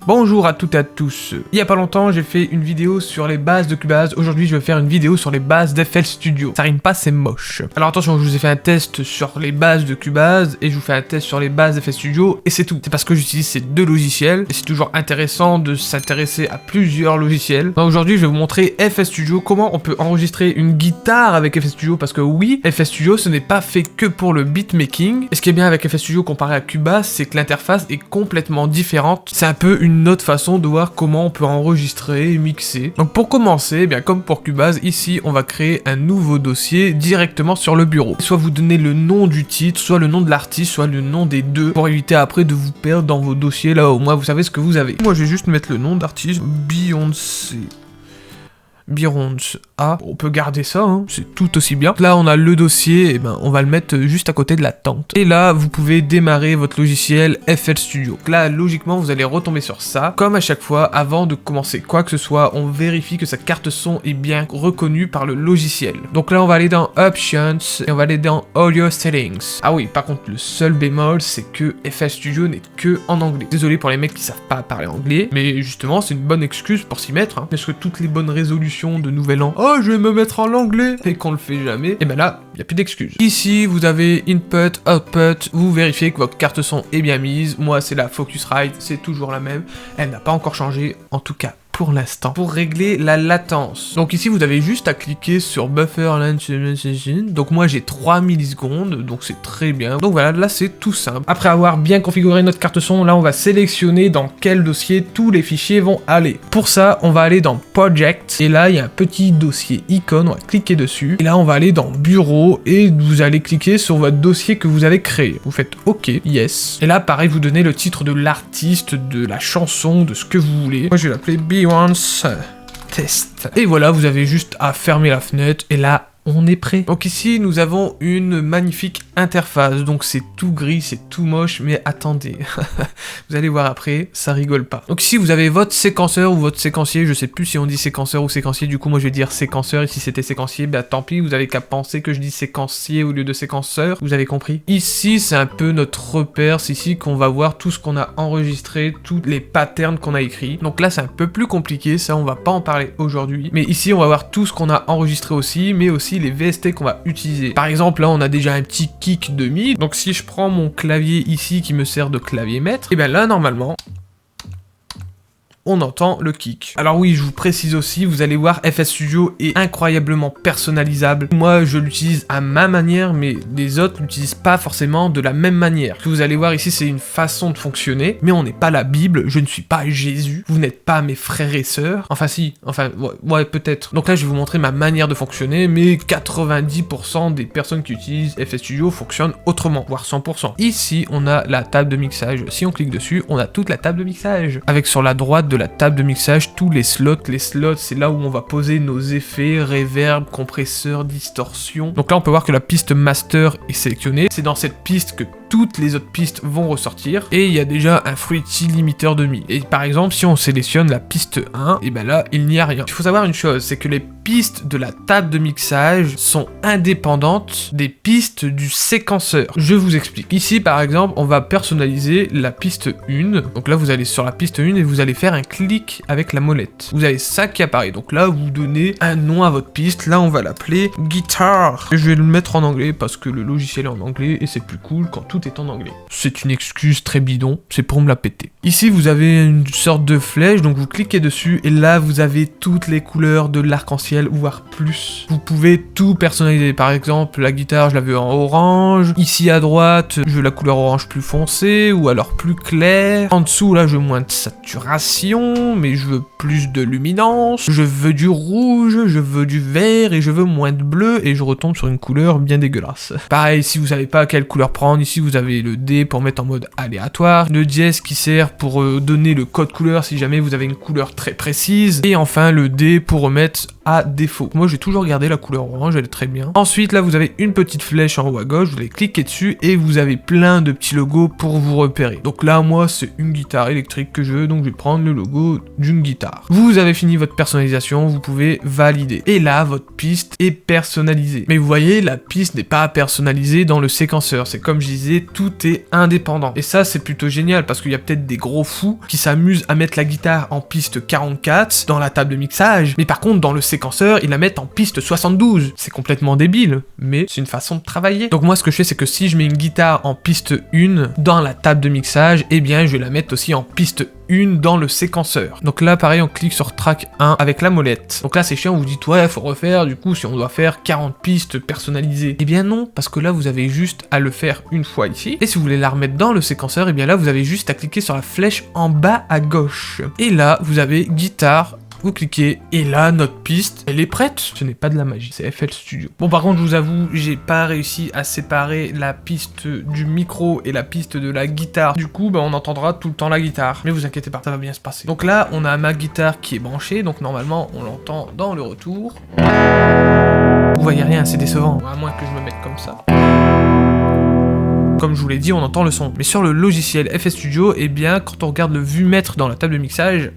Bonjour à toutes et à tous. Il y a pas longtemps, j'ai fait une vidéo sur les bases de Cubase. Aujourd'hui, je vais faire une vidéo sur les bases d'FL Studio. Ça rime pas, c'est moche. Alors attention, je vous ai fait un test sur les bases de Cubase et je vous fais un test sur les bases d'FL Studio et c'est tout. C'est parce que j'utilise ces deux logiciels et c'est toujours intéressant de s'intéresser à plusieurs logiciels. Aujourd'hui, je vais vous montrer FL Studio, comment on peut enregistrer une guitare avec FL Studio parce que oui, FL Studio, ce n'est pas fait que pour le beatmaking. Et ce qui est bien avec FL Studio comparé à Cubase, c'est que l'interface est complètement différente. C'est un peu une autre façon de voir comment on peut enregistrer et mixer. Donc pour commencer, eh bien comme pour Cubase, ici on va créer un nouveau dossier directement sur le bureau. Soit vous donnez le nom du titre, soit le nom de l'artiste, soit le nom des deux, pour éviter après de vous perdre dans vos dossiers. Là au moins vous savez ce que vous avez. Moi je vais juste mettre le nom d'artiste, Beyoncé. A, on peut garder ça, hein, c'est tout aussi bien. Là on a le dossier, et ben on va le mettre juste à côté de la tente. Et là vous pouvez démarrer votre logiciel FL Studio. Là logiquement vous allez retomber sur ça. Comme à chaque fois, avant de commencer quoi que ce soit, on vérifie que sa carte son est bien reconnue par le logiciel. Donc là on va aller dans Options et on va aller dans Audio Settings. Ah oui, par contre le seul bémol c'est que FL Studio n'est que en anglais. Désolé pour les mecs qui savent pas parler anglais, mais justement c'est une bonne excuse pour s'y mettre, hein, parce que toutes les bonnes résolutions de nouvel an, oh je vais me mettre en anglais, et qu'on le fait jamais, et ben là, il n'y a plus d'excuses. Ici, vous avez Input, Output, vous vérifiez que votre carte son est bien mise, moi c'est la Focusrite, c'est toujours la même, elle n'a pas encore changé, en tout cas pour l'instant. Pour régler la latence. Donc ici, vous avez juste à cliquer sur Buffer Length. Donc moi, j'ai 3 millisecondes, donc c'est très bien. Donc voilà, là, c'est tout simple. Après avoir bien configuré notre carte son, là, on va sélectionner dans quel dossier tous les fichiers vont aller. Pour ça, on va aller dans Project, et là, il y a un petit dossier icône, on va cliquer dessus. Et là, on va aller dans Bureau, et vous allez cliquer sur votre dossier que vous avez créé. Vous faites OK, Yes. Et là, pareil, vous donnez le titre de l'artiste, de la chanson, de ce que vous voulez. Moi, je vais l'appeler Beyoncé Test. Et voilà, vous avez juste à fermer la fenêtre et là, on est prêt. Donc ici, nous avons une magnifique interface. Donc c'est tout gris, c'est tout moche, mais attendez. Vous allez voir après, ça rigole pas. Donc ici, vous avez votre séquenceur ou votre séquencier. Je sais plus si on dit séquenceur ou séquencier. Du coup, moi, je vais dire séquenceur. Et si c'était séquencier, bah tant pis, vous avez qu'à penser que je dis séquencier au lieu de séquenceur. Vous avez compris. Ici, c'est un peu notre repère. C'est ici qu'on va voir tout ce qu'on a enregistré, tous les patterns qu'on a écrits. Donc là, c'est un peu plus compliqué. Ça, on va pas en parler aujourd'hui. Mais ici, on va voir tout ce qu'on a enregistré aussi, mais aussi les VST qu'on va utiliser. Par exemple, là, on a déjà un petit kick de mi. Donc, si je prends mon clavier ici qui me sert de clavier maître, et bien là, normalement, on entend le kick. Alors oui, je vous précise aussi, vous allez voir, FL Studio est incroyablement personnalisable. Moi, je l'utilise à ma manière, mais les autres l'utilisent pas forcément de la même manière. Ce que vous allez voir ici, c'est une façon de fonctionner, mais on n'est pas la Bible, je ne suis pas Jésus, vous n'êtes pas mes frères et sœurs. Enfin si, enfin, ouais peut-être. Donc là, je vais vous montrer ma manière de fonctionner, mais 90% des personnes qui utilisent FL Studio fonctionnent autrement, voire 100%. Ici, on a la table de mixage. Si on clique dessus, on a toute la table de mixage. Avec sur la droite de la table de mixage tous les slots. Les slots, c'est là où on va poser nos effets, reverb, compresseur, distorsion. Donc là, on peut voir que la piste master est sélectionnée. C'est dans cette piste que toutes les autres pistes vont ressortir. Et il y a déjà un fruity limiteur de mi. Et par exemple, si on sélectionne la piste 1, et ben là, il n'y a rien. Il faut savoir une chose, c'est que les pistes de la table de mixage sont indépendantes des pistes du séquenceur. Je vous explique. Ici, par exemple, on va personnaliser la piste 1. Donc là, vous allez sur la piste 1 et vous allez faire un clic avec la molette. Vous avez ça qui apparaît. Donc là, vous donnez un nom à votre piste. Là, on va l'appeler guitare. Et je vais le mettre en anglais parce que le logiciel est en anglais et c'est plus cool quand tout est en anglais. C'est une excuse très bidon, c'est pour me la péter. Ici, vous avez une sorte de flèche, donc vous cliquez dessus et là, vous avez toutes les couleurs de l'arc-en-ciel, voire plus. Vous pouvez tout personnaliser. Par exemple, la guitare, je la veux en orange. Ici à droite, je veux la couleur orange plus foncée ou alors plus claire. En dessous, là, je veux moins de saturation, mais je veux plus de luminance. Je veux du rouge, je veux du vert et je veux moins de bleu et je retombe sur une couleur bien dégueulasse. Pareil, si vous savez pas quelle couleur prendre, ici vous avez le D pour mettre en mode aléatoire, le dièse qui sert pour donner le code couleur si jamais vous avez une couleur très précise, et enfin le D pour remettre à défaut. Moi j'ai toujours gardé la couleur orange, elle est très bien. Ensuite là vous avez une petite flèche en haut à gauche, vous allez cliquer dessus et vous avez plein de petits logos pour vous repérer. Donc là moi c'est une guitare électrique que je veux, donc je vais prendre le logo d'une guitare. Vous avez fini votre personnalisation, vous pouvez valider. Et là votre piste est personnalisée. Mais vous voyez, la piste n'est pas personnalisée dans le séquenceur. C'est comme je disais, tout est indépendant. Et ça c'est plutôt génial parce qu'il y a peut-être des gros fous qui s'amusent à mettre la guitare en piste 44 dans la table de mixage, mais par contre dans le séquenceur ils la mettent en piste 72. C'est complètement débile, mais c'est une façon de travailler. Donc moi ce que je fais c'est que si je mets une guitare en piste 1 dans la table de mixage, eh bien je vais la mettre aussi en piste 1 dans le séquenceur. Donc là pareil on clique sur track 1 avec la molette. Donc là c'est chiant, vous dites ouais faut refaire du coup si on doit faire 40 pistes personnalisées. Eh bien non, parce que là vous avez juste à le faire une fois ici. Et si vous voulez la remettre dans le séquenceur, eh bien là vous avez juste à cliquer sur la flèche en bas à gauche. Et là vous avez guitare, vous cliquez, et là, notre piste, elle est prête. Ce n'est pas de la magie, c'est FL Studio. Bon, par contre, je vous avoue, j'ai pas réussi à séparer la piste du micro et la piste de la guitare. Du coup, bah, on entendra tout le temps la guitare. Mais vous inquiétez pas, ça va bien se passer. Donc là, on a ma guitare qui est branchée, donc normalement, on l'entend dans le retour. Vous voyez rien, c'est décevant, à moins que je me mette comme ça. Comme je vous l'ai dit, on entend le son. Mais sur le logiciel FL Studio, eh bien, quand on regarde le vumètre dans la table de mixage,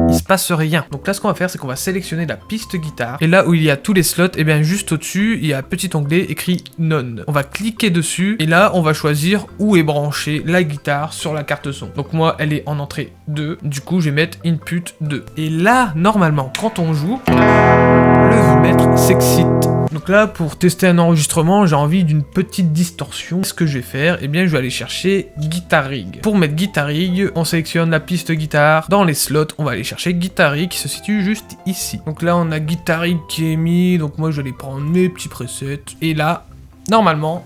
il se passe rien. Donc là ce qu'on va faire c'est qu'on va sélectionner la piste guitare et là où il y a tous les slots, et bien juste au-dessus il y a un petit onglet écrit None. On va cliquer dessus et là on va choisir où est branchée la guitare sur la carte son. Donc moi elle est en entrée 2, du coup je vais mettre Input 2. Et là normalement quand on joue, le vumètre s'excite. Donc là, pour tester un enregistrement, j'ai envie d'une petite distorsion. Ce que je vais faire, eh bien, je vais aller chercher Guitar Rig. Pour mettre Guitar Rig, on sélectionne la piste guitare. Dans les slots, on va aller chercher Guitar Rig qui se situe juste ici. Donc là, on a Guitar Rig qui est mis. Donc moi, je vais aller prendre mes petits presets. Et là, normalement...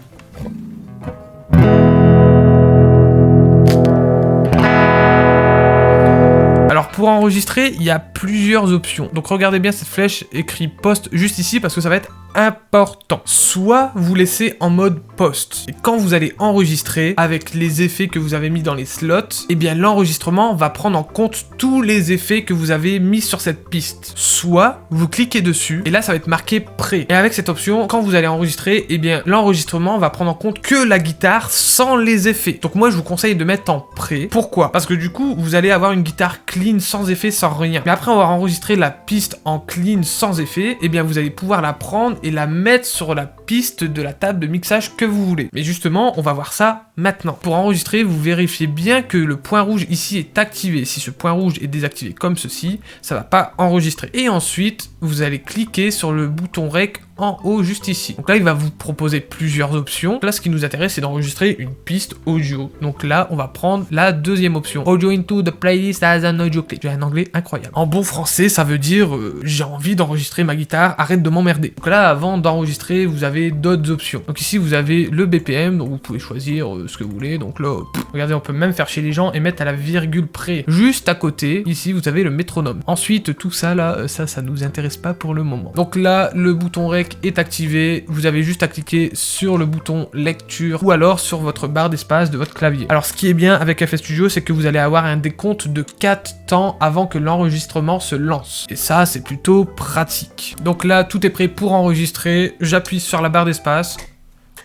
Alors pour enregistrer, il y a plusieurs options. Donc regardez bien cette flèche écrit post juste ici parce que ça va être important. Soit vous laissez en mode post. Et quand vous allez enregistrer avec les effets que vous avez mis dans les slots, eh bien l'enregistrement va prendre en compte tous les effets que vous avez mis sur cette piste. Soit vous cliquez dessus et là ça va être marqué prêt. Et avec cette option, quand vous allez enregistrer, eh bien l'enregistrement va prendre en compte que la guitare sans les effets. Donc moi je vous conseille de mettre en prêt. Pourquoi? Parce que du coup vous allez avoir une guitare clean sans effet, sans rien. Mais après avoir enregistré la piste en clean sans effet, eh bien vous allez pouvoir la prendre et la mettre sur la piste de la table de mixage que vous voulez. Mais justement, on va voir ça maintenant. Pour enregistrer, vous vérifiez bien que le point rouge ici est activé. Si ce point rouge est désactivé comme ceci, ça va pas enregistrer. Et ensuite, vous allez cliquer sur le bouton Rec en haut juste ici. Donc là, il va vous proposer plusieurs options. Là, ce qui nous intéresse, c'est d'enregistrer une piste audio. Donc là, on va prendre la deuxième option. Audio into the playlist as an audio clip. J'ai un anglais incroyable. En bon français, ça veut dire j'ai envie d'enregistrer ma guitare, arrête de m'emmerder. Donc là, avant d'enregistrer, vous avez d'autres options. Donc ici, vous avez le BPM, donc vous pouvez choisir ce que vous voulez. Donc là, regardez, on peut même faire chez les gens et mettre à la virgule près. Juste à côté, ici, vous avez le métronome. Ensuite, tout ça là, ça nous intéresse pas pour le moment. Donc là, le bouton Rec est activé, vous avez juste à cliquer sur le bouton lecture ou alors sur votre barre d'espace de votre clavier. Alors ce qui est bien avec FL Studio, c'est que vous allez avoir un décompte de 4 temps avant que l'enregistrement se lance. Et ça, c'est plutôt pratique. Donc là, tout est prêt pour enregistrer, j'appuie sur la barre d'espace,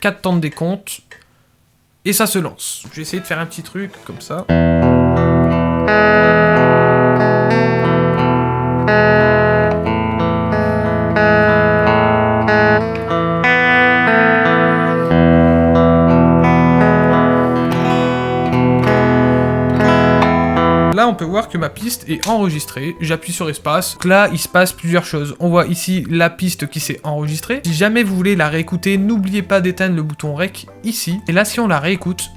4 temps de décompte, et ça se lance. Je vais essayer de faire un petit truc comme ça. Là, on peut voir que ma piste est enregistrée. J'appuie sur espace. Donc là, il se passe plusieurs choses. On voit ici la piste qui s'est enregistrée. Si jamais vous voulez la réécouter, n'oubliez pas d'éteindre le bouton Rec ici. Et là, si on la réécoute...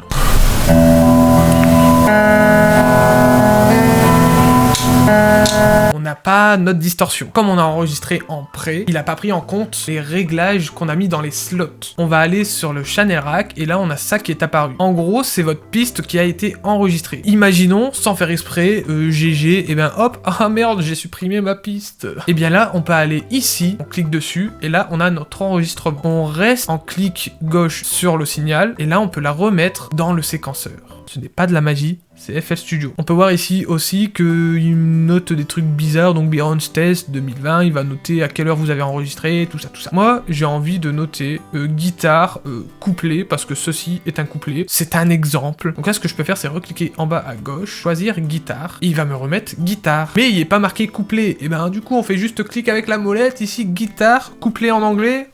on n'a pas notre distorsion. Comme on a enregistré en pré, il n'a pas pris en compte les réglages qu'on a mis dans les slots. On va aller sur le channel rack et là on a ça qui est apparu. En gros, c'est votre piste qui a été enregistrée. Imaginons, sans faire exprès, GG, et bien hop, ah merde, j'ai supprimé ma piste. Et bien là, on peut aller ici, on clique dessus et là on a notre enregistrement. On reste en clic gauche sur le signal et là on peut la remettre dans le séquenceur. ce n'est pas de la magie, c'est FL Studio. On peut voir ici aussi qu'il note des trucs bizarres, donc Byron's Test 2020, il va noter à quelle heure vous avez enregistré, tout ça, tout ça. Moi, j'ai envie de noter guitare, couplet, parce que ceci est un couplet, c'est un exemple. Donc là, ce que je peux faire, c'est recliquer en bas à gauche, choisir guitare, et il va me remettre guitare. Mais il n'est pas marqué couplet, et ben du coup, on fait juste clic avec la molette, ici, guitare, couplet en anglais,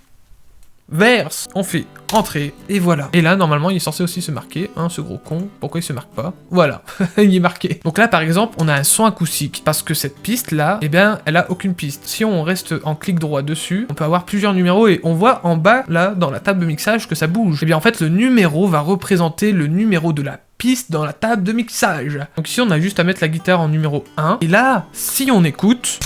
verse, on fait entrée, et voilà. Et là, normalement, il est censé aussi se marquer, hein, ce gros con, pourquoi il se marque pas? Voilà, il est marqué. Donc là, par exemple, on a un son acoustique, parce que cette piste-là, eh bien, elle a aucune piste. Si on reste en clic droit dessus, on peut avoir plusieurs numéros, et on voit en bas, là, dans la table de mixage, que ça bouge. Eh bien, en fait, le numéro va représenter le numéro de la piste dans la table de mixage. Donc ici, on a juste à mettre la guitare en numéro 1, et là, si on écoute...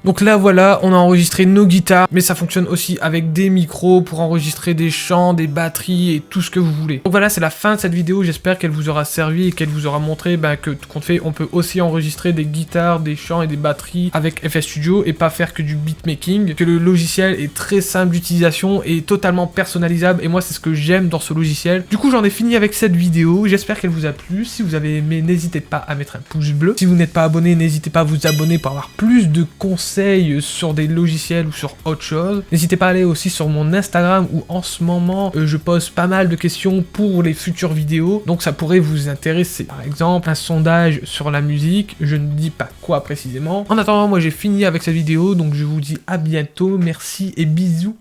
Donc là voilà, on a enregistré nos guitares, mais ça fonctionne aussi avec des micros pour enregistrer des chants, des batteries et tout ce que vous voulez. Donc voilà, c'est la fin de cette vidéo, j'espère qu'elle vous aura servi et qu'elle vous aura montré que tout compte fait, on peut aussi enregistrer des guitares, des chants et des batteries avec FL Studio et pas faire que du beatmaking, que le logiciel est très simple d'utilisation et totalement personnalisable et moi c'est ce que j'aime dans ce logiciel. Du coup j'en ai fini avec cette vidéo, j'espère qu'elle vous a plu, si vous avez aimé n'hésitez pas à mettre un pouce bleu, si vous n'êtes pas abonné n'hésitez pas à vous abonner pour avoir plus de conseils sur des logiciels ou sur autre chose. N'hésitez pas à aller aussi sur mon Instagram où en ce moment je pose pas mal de questions pour les futures vidéos, donc ça pourrait vous intéresser. Par exemple un sondage sur la musique, je ne dis pas quoi précisément. En attendant, moi j'ai fini avec cette vidéo, donc je vous dis à bientôt, merci et bisous.